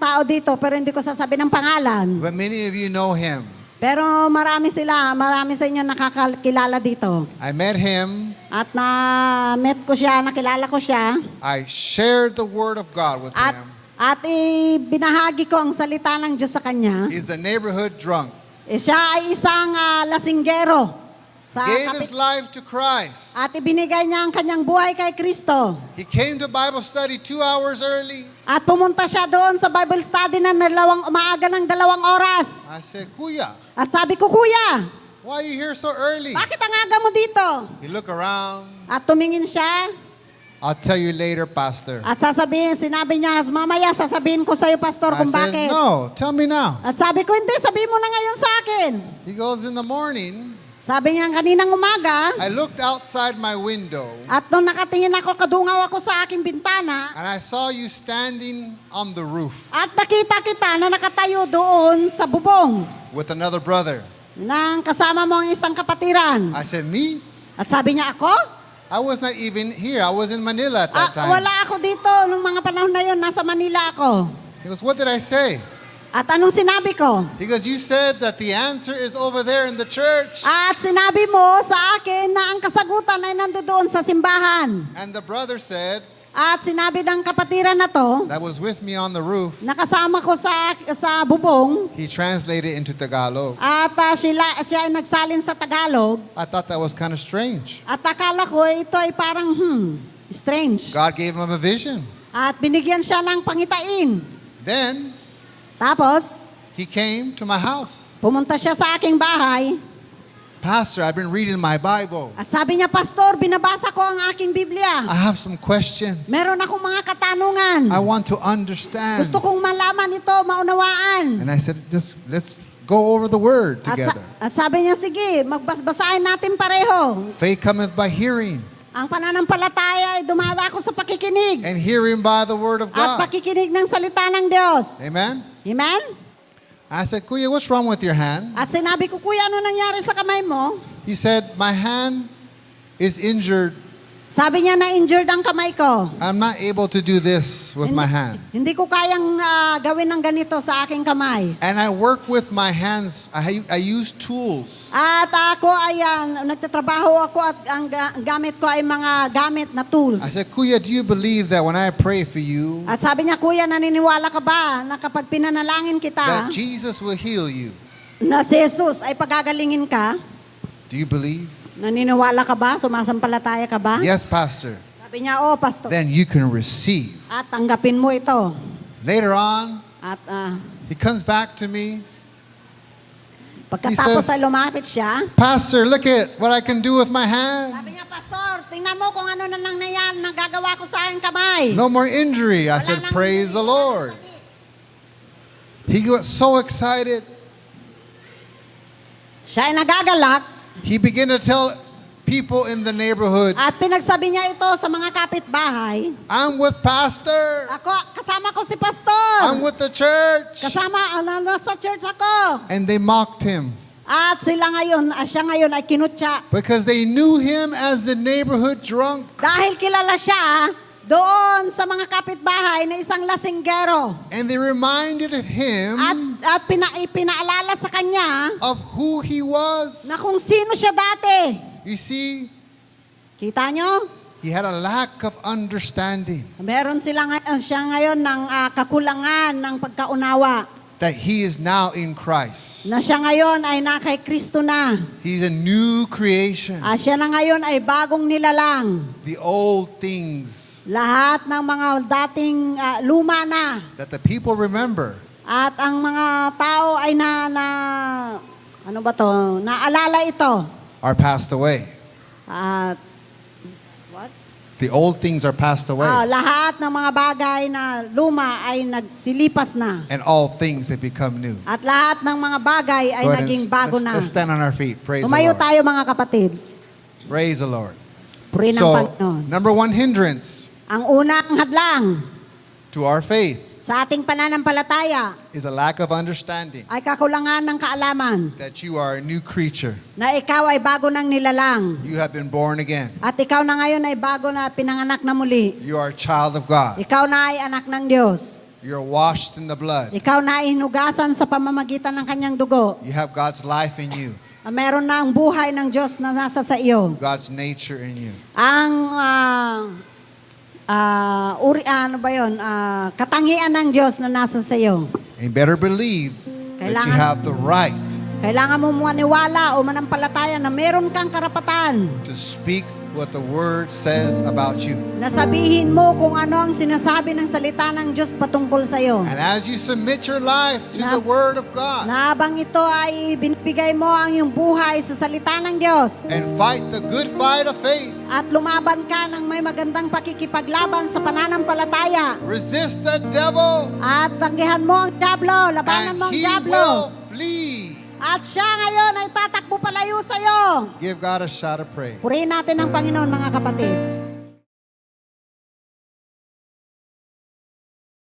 tao dito pero hindi ko sasabihin ng pangalan. but many of you know him. Pero marami sa inyo nakakilala dito. I met him. At na-met ko siya, nakilala ko siya. I shared the word of God with At, him. at ibinahagi ko ang salita ng Diyos sa kanya. He's the neighborhood drunk. Siya ay isang lasinggero. Sa Gave his life to Christ. At ibinigay niya ang kanyang buhay kay Kristo. He came to Bible study 2 hours early. At pumunta siya doon sa Bible study na umaaga ng 2 oras. I said, Kuya, At sabi ko, Kuya, why are you here so early? bakit ang aga mo dito? He looked around. At tumingin siya. I'll tell you later, Pastor. At sinabi niya, mamaya sasabihin ko sa iyo, Pastor, I kung said, bakit. no, tell me now. At sabi ko, hindi, sabihin mo na ngayon sa akin. He goes, in the morning, Sabi niya, kaninang umaga, I looked outside my window at nung nakatingin ako, kadungaw ako sa aking bintana, and I saw you standing on the roof at nakita kita na nakatayo doon sa bubong with another brother. nang kasama mo ang isang kapatiran. I said, me? At sabi niya, ako? I was not even here. I was in Manila at that time. Wala ako dito. Nung mga panahon na yun, nasa Manila ako. He goes, what did I say? At anong sinabi ko? He goes, you said that the answer is over there in the church. At sinabi mo sa akin na ang kasagutan ay nandoon sa simbahan. And the brother said, At sinabi ng kapatiran na to, that was with me on the roof. nakasama ko sa bubong, He translated into Tagalog. at siya ay nagsalin sa Tagalog. I thought that was kind of strange. At akala ko ito ay parang, strange. God gave him a vision. At binigyan siya ng pangitain. Pastor, I've been reading my Bible. At sabi niya, Pastor, binabasa ko ang aking Biblia. I have some questions. Meron akong mga katanungan. I want to understand. Gusto kong malaman ito, maunawaan. And I said, let's go over the word At, together. at sabi niya, sige, magbasahin natin pareho. Faith cometh by hearing, Ang pananampalataya ay dumadako sa pakikinig. and hearing by the word of At God. pakikinig ng salita ng Diyos. Amen? Amen? I said, Kuya, what's wrong with your hand? At sinabi ko, Kuya, ano nangyari sa kamay mo? He said, my hand is injured. Sabi niya, na-injured ang kamay ko. I'm not able to do this with my hand. Hindi ko kayang gawin ng ganito sa aking kamay. And I work with my hands. I use tools. At ako ay nagtatrabaho ako at ang gamit ko ay mga gamit na tools. I said, Kuya, do you believe that when I pray for you, At sabi niya, Kuya, naniniwala ka ba na kapag pinanalangin that kita, Jesus will heal you? na si Jesus ay pagagalingin ka? Do you believe? Naniniwala ka ba? Sumasampalataya ka ba? Yes, Pastor. Sabi niya, oh, Pastor. Then you can receive. At tanggapin mo ito. Later on, At he comes back to me. pagkatapos He says, ay lumapit siya, Pastor, look at what I can do with my hand. sabi niya, Pastor, tingnan mo kung ano na nang nayan nagagawa ko sa aking kamay. No more injury. I Wala said, nang praise the Lord. He got so excited. Siya ay nagagalak. He began to tell people in the neighborhood, At pinagsabi niya ito sa mga kapitbahay. I'm with Pastor. Kasama ko si Pastor. I'm with the church. Kasama, nasa church ako. And they mocked him At siya ngayon ay kinutya. because they knew him as the neighborhood drunk. Dahil kilala siya doon sa mga kapitbahay na isang lasinggero. And they reminded him At pinaalala sa kanya of who he was. na kung sino siya dati. You see, Kita nyo? he had a lack of understanding Meron siya ngayon ng kakulangan ng pagkaunawa. that he is now in Christ. Na siya ngayon ay na kay Kristo na. He's a new creation. Siya na ngayon ay bagong nilalang. The old things Lahat ng mga dating luma na. that the people remember At ang mga tao ay ano ba to? Naalala ito. are passed away. At what? The old things are passed away. Lahat ng mga bagay na luma ay nagsilipas na. And all things have become new. At lahat ng mga bagay ay Go ahead and naging bago na. let's stand on our feet. Praise the Tumayo Lord. tayo mga kapatid. Praise the Lord. Purihin ng So, Panginoon. number one hindrance Ang unang hadlang to our faith sa ating pananampalataya is a lack of understanding ay kakulangan ng kaalaman that you are a new creature. na ikaw ay bago ng nilalang. You have been born again. At ikaw na ngayon ay bago na pinanganak na muli. You are a child of God. Ikaw na ay anak ng Diyos. You're washed in the blood. Ikaw na ay hinugasan sa pamamagitan ng kanyang dugo. You have God's life in you, Meron na ang buhay ng Diyos na nasa sa iyo. God's nature in you. Ang katangian ng Diyos na nasa sa iyo. And you better believe that you have the right Kailangan mo maniwala o manampalataya na meron kang karapatan to speak what the word says about you. na sabihin mo kung ano ang sinasabi ng salita ng Diyos patungkol sa iyo. And as you submit your life to the word of God Na habang ito ay binibigay mo ang iyong buhay sa salita ng Diyos and fight the good fight of faith, at lumaban ka ng may magandang pakikipaglaban sa pananampalataya resist the devil at tanggihan mo ang diablo, labanan mo and ang he diablo. will flee. At siya ngayon ay tatakbo palayo sa iyo. Give God a shout of praise. Purihin natin ang Panginoon mga kapatid.